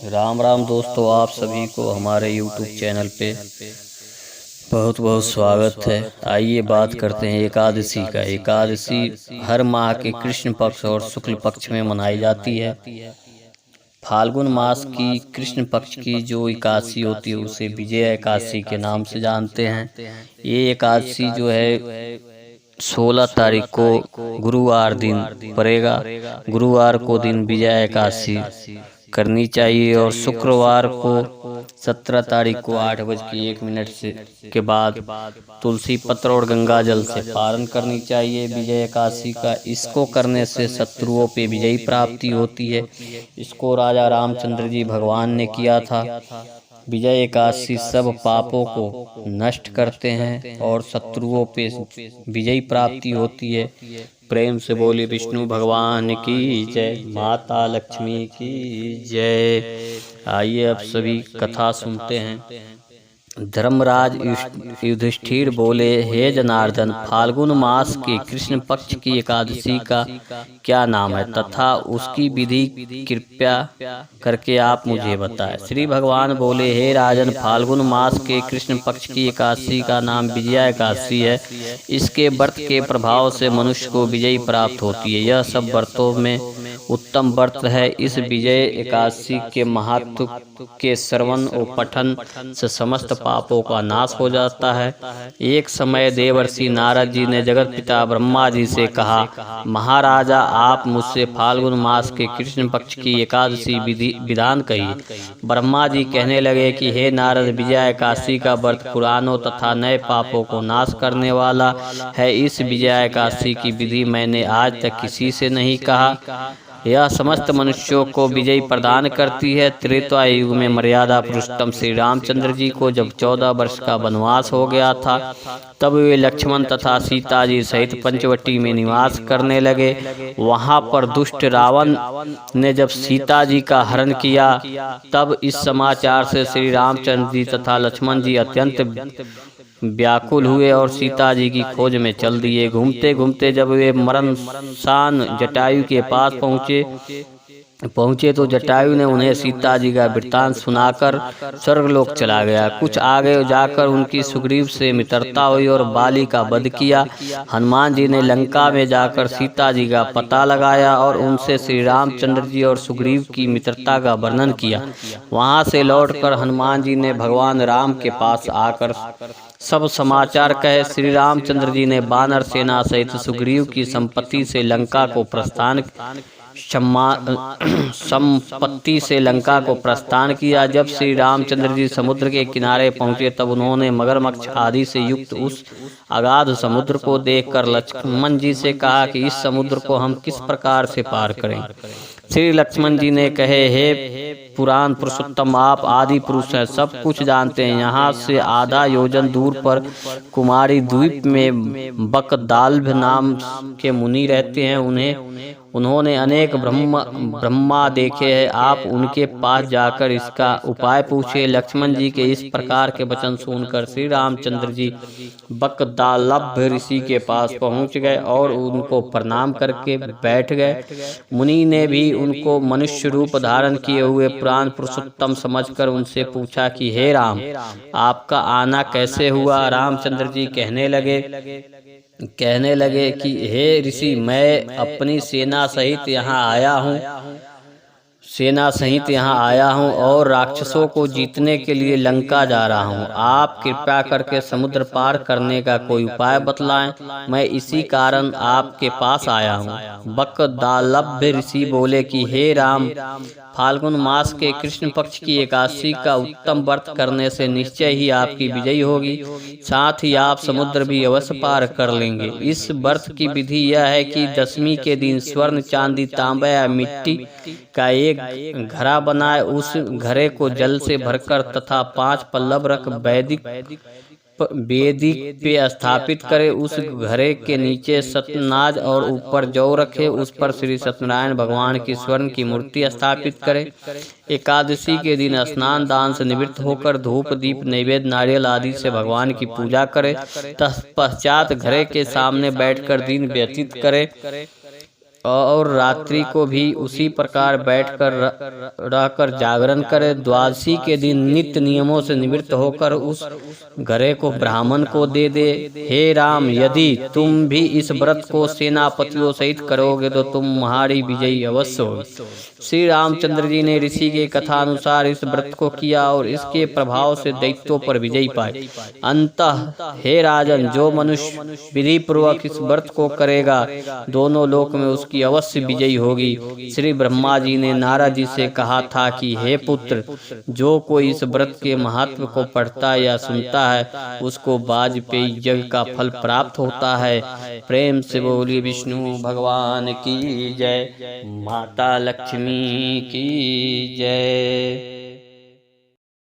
राम राम दोस्तों, आप सभी को हमारे YouTube चैनल पे बहुत बहुत स्वागत है। आइए बात करते हैं एकादशी का। एकादशी हर माह के कृष्ण पक्ष और शुक्ल पक्ष में मनाई जाती है। फाल्गुन मास की कृष्ण पक्ष की जो एकादशी होती है उसे विजया एकादशी के नाम से जानते हैं। ये एकादशी जो है 16 तारीख को गुरुवार दिन पड़ेगा। गुरुवार को दिन विजया एकादशी करनी चाहिए और शुक्रवार को 17 तारीख को 8:01 से के बाद तुलसी पत्र और गंगा जल से पारण करनी चाहिए विजय एकादशी का। इसको करने से शत्रुओं पे विजयी प्राप्ति होती है। इसको राजा रामचंद्र जी भगवान ने किया था। विजय एकादशी सब पापों को नष्ट करते हैं और शत्रुओं पे विजयी प्राप्ति होती है। प्रेम से बोले विष्णु भगवान की जय, माता लक्ष्मी की जय। आइए अब सभी कथा सुनते हैं। धर्मराज युधिष्ठिर बोले, हे जनार्दन, फाल्गुन मास के कृष्ण पक्ष की एकादशी का क्या नाम है तथा उसकी विधि कृपया करके आप मुझे बताएं। श्री भगवान बोले, हे राजन, फाल्गुन मास के कृष्ण पक्ष की एकादशी का नाम विजया एकादशी है। इसके व्रत के प्रभाव से मनुष्य को विजय प्राप्त होती है। यह सब व्रतों में उत्तम व्रत है। इस विजय एकादशी के महत्व के श्रवण और पठन से समस्त पापों का नाश हो जाता है। एक समय देवर्षि नारद जी ने जगत पिता ब्रह्मा जी से कहा, महाराजा, आप मुझसे फाल्गुन मास के कृष्ण पक्ष की एकादशी विधान कहिए। ब्रह्मा जी कहने लगे कि हे नारद, विजया एकादशी का व्रत पुरानों तथा नए पापों को नाश करने वाला है। इस विजया एकादशी की विधि मैंने आज तक किसी से नहीं कहा। यह समस्त मनुष्यों को विजय प्रदान करती है। त्रेता युग में मर्यादा पुरुषोत्तम श्री रामचंद्र जी को जब 14 वर्ष का वनवास हो गया था, तब वे लक्ष्मण तथा सीता जी सहित पंचवटी में निवास करने लगे। वहां पर दुष्ट रावण ने जब सीता जी का हरण किया, तब इस समाचार से श्री रामचंद्र जी तथा लक्ष्मण जी अत्यंत व्याकुल हुए और सीता जी की खोज में चल दिए। घूमते घूमते जब वे मरणसान जटायु के पास पहुँचे तो जटायु ने उन्हें सीता जी का वृत्तांत सुनाकर स्वर्गलोक चला गया। कुछ आगे जाकर उनकी सुग्रीव से मित्रता हुई और बाली का वध किया। हनुमान जी ने लंका में जाकर सीता जी का पता लगाया और उनसे श्री रामचंद्र जी और सुग्रीव की मित्रता का वर्णन किया। वहां से लौटकर हनुमान जी ने भगवान राम के पास आकर सब समाचार कहे। श्री रामचंद्र जी ने वानर सेना सहित सुग्रीव की संपत्ति से लंका को प्रस्थान किया। जब श्री रामचंद्र जी समुद्र के किनारे पहुंचे, तब उन्होंने मगरमच्छ आदि से युक्त उस अगाध समुद्र को देखकर लक्ष्मण जी से कहा कि इस समुद्र को हम किस प्रकार से पार करें। श्री लक्ष्मण जी ने कहे, हे पुराण पुरुषोत्तम, आप आदि पुरुष हैं, सब कुछ जानते हैं। यहाँ से आधा योजन दूर पर कुमारी द्वीप में बकदाल्भ नाम के मुनि रहते हैं। उन्होंने अनेक ब्रह्मा देखे हैं। आप उनके पास जाकर इसका उपाय पूछे। लक्ष्मण जी के इस प्रकार के वचन सुनकर श्री रामचंद्र जी बकदाल्भ ऋषि के पास पहुंच गए और उनको प्रणाम करके बैठ गए। मुनि ने भी उनको मनुष्य रूप धारण किए हुए पुराण पुरुषोत्तम समझकर उनसे पूछा कि हे राम, आपका आना कैसे हुआ। रामचंद्र जी कहने लगे कि हे ऋषि, मैं अपनी सेना सहित यहाँ आया हूँ और राक्षसों को जीतने के लिए लंका जा रहा हूँ। आप कृपया करके समुद्र पार करने का कोई उपाय बतलाएं। मैं इसी कारण आपके पास आया हूँ। बकदाल्भ ऋषि बोले कि हे राम, फाल्गुन मास के कृष्ण पक्ष की एकादशी का उत्तम व्रत करने से निश्चय ही आपकी विजय होगी। साथ ही आप समुद्र भी अवश्य पार कर लेंगे। इस व्रत की विधि यह है कि दशमी के दिन स्वर्ण, चांदी, तांबा या मिट्टी का एक घड़ा बनाए, उस घड़े को जल से भरकर तथा 5 पल्लव रख वेदी पे स्थापित करे। उस घड़े के नीचे सतनाज और ऊपर जौ रखे। उस पर श्री सत्यनारायण भगवान की स्वर्ण की मूर्ति स्थापित करे। एकादशी के दिन स्नान दान से निवृत्त होकर धूप दीप नैवेद्य नारियल आदि से भगवान की पूजा करे। तत्पश्चात घड़े के सामने बैठकर दिन व्यतीत करे। और रात्रि को भी उसी प्रकार बैठकर रहकर जागरण करे। द्वादशी के दिन नित्य नियमों से निवृत्त होकर उस घरे को ब्राह्मण को दे दे। हे राम, यदि तुम भी इस व्रत को सेनापतियों सहित करोगे तो तुम्हारी विजयी अवश्य होगी। श्री रामचंद्र जी ने ऋषि के कथा अनुसार इस व्रत को किया और इसके प्रभाव से दैत्यों पर विजय पाई। अंतः हे राजन, जो मनुष्य विधि पूर्वक इस व्रत को करेगा दोनों लोक में उसकी अवश्य विजयी होगी। श्री ब्रह्मा जी ने नारद जी से कहा था कि हे पुत्र, जो कोई इस व्रत के महत्व को पढ़ता या सुनता है उसको वाजपेयी यज्ञ का फल प्राप्त होता है। प्रेम से बोली विष्णु भगवान की जय, माता लक्ष्मी की जय।